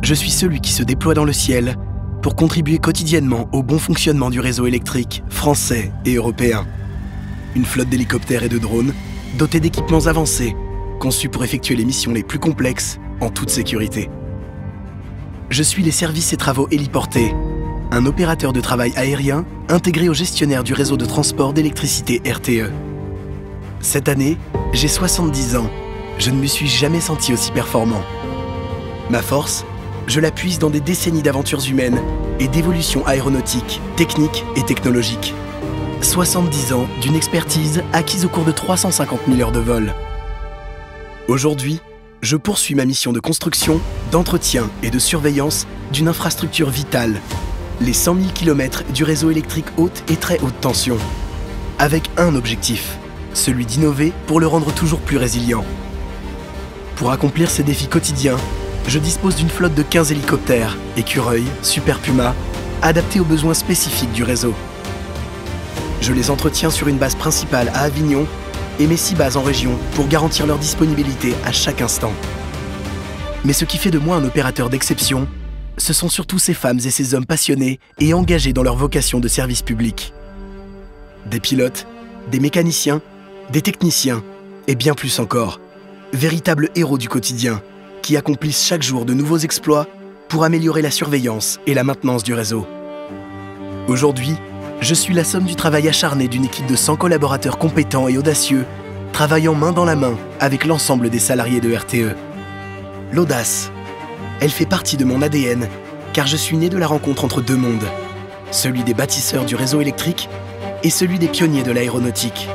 Je suis celui qui se déploie dans le ciel pour contribuer quotidiennement au bon fonctionnement du réseau électrique français et européen. Une flotte d'hélicoptères et de drones dotés d'équipements avancés, conçus pour effectuer les missions les plus complexes en toute sécurité. Je suis les services et travaux héliportés, un opérateur de travail aérien intégré au gestionnaire du réseau de transport d'électricité RTE. Cette année, j'ai 70 ans. Je ne me suis jamais senti aussi performant. Ma force, je la puise dans des décennies d'aventures humaines et d'évolutions aéronautiques, techniques et technologiques. 70 ans d'une expertise acquise au cours de 350 000 heures de vol. Aujourd'hui, je poursuis ma mission de construction, d'entretien et de surveillance d'une infrastructure vitale, les 100 000 km du réseau électrique haute et très haute tension, avec un objectif, celui d'innover pour le rendre toujours plus résilient. Pour accomplir ces défis quotidiens, je dispose d'une flotte de 15 hélicoptères, Écureuil, Super Puma, adaptés aux besoins spécifiques du réseau. Je les entretiens sur une base principale à Avignon et mes 6 bases en région pour garantir leur disponibilité à chaque instant. Mais ce qui fait de moi un opérateur d'exception, ce sont surtout ces femmes et ces hommes passionnés et engagés dans leur vocation de service public. Des pilotes, des mécaniciens, des techniciens et bien plus encore. Véritables héros du quotidien qui accomplissent chaque jour de nouveaux exploits pour améliorer la surveillance et la maintenance du réseau. Aujourd'hui, je suis la somme du travail acharné d'une équipe de 100 collaborateurs compétents et audacieux, travaillant main dans la main avec l'ensemble des salariés de RTE. L'audace, elle fait partie de mon ADN, car je suis né de la rencontre entre deux mondes, celui des bâtisseurs du réseau électrique et celui des pionniers de l'aéronautique.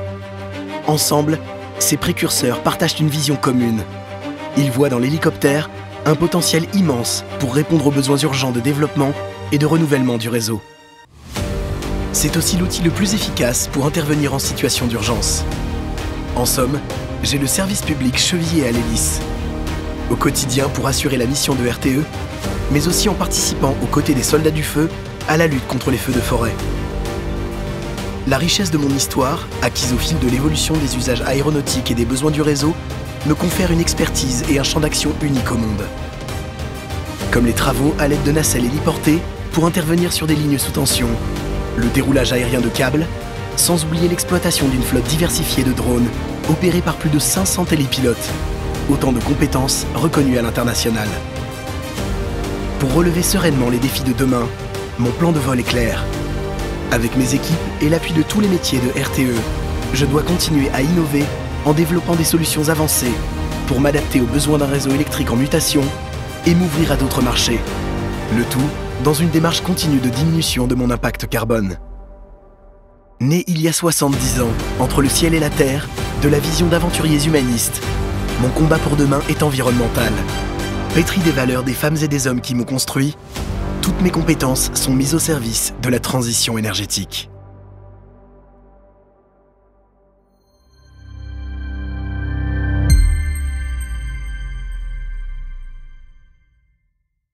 Ensemble, ces précurseurs partagent une vision commune. Ils voient dans l'hélicoptère un potentiel immense pour répondre aux besoins urgents de développement et de renouvellement du réseau. C'est aussi l'outil le plus efficace pour intervenir en situation d'urgence. En somme, j'ai le service public chevillé à l'hélice. Au quotidien pour assurer la mission de RTE, mais aussi en participant aux côtés des soldats du feu à la lutte contre les feux de forêt. La richesse de mon histoire, acquise au fil de l'évolution des usages aéronautiques et des besoins du réseau, me confère une expertise et un champ d'action unique au monde. Comme les travaux à l'aide de nacelles héliportées pour intervenir sur des lignes sous tension, le déroulage aérien de câbles, sans oublier l'exploitation d'une flotte diversifiée de drones opérée par plus de 500 télépilotes. Autant de compétences reconnues à l'international. Pour relever sereinement les défis de demain, mon plan de vol est clair. Avec mes équipes et l'appui de tous les métiers de RTE, je dois continuer à innover en développant des solutions avancées pour m'adapter aux besoins d'un réseau électrique en mutation et m'ouvrir à d'autres marchés. Le tout dans une démarche continue de diminution de mon impact carbone. Né il y a 70 ans, entre le ciel et la terre, de la vision d'aventuriers humanistes, mon combat pour demain est environnemental. Pétri des valeurs des femmes et des hommes qui m'ont construit, toutes mes compétences sont mises au service de la transition énergétique.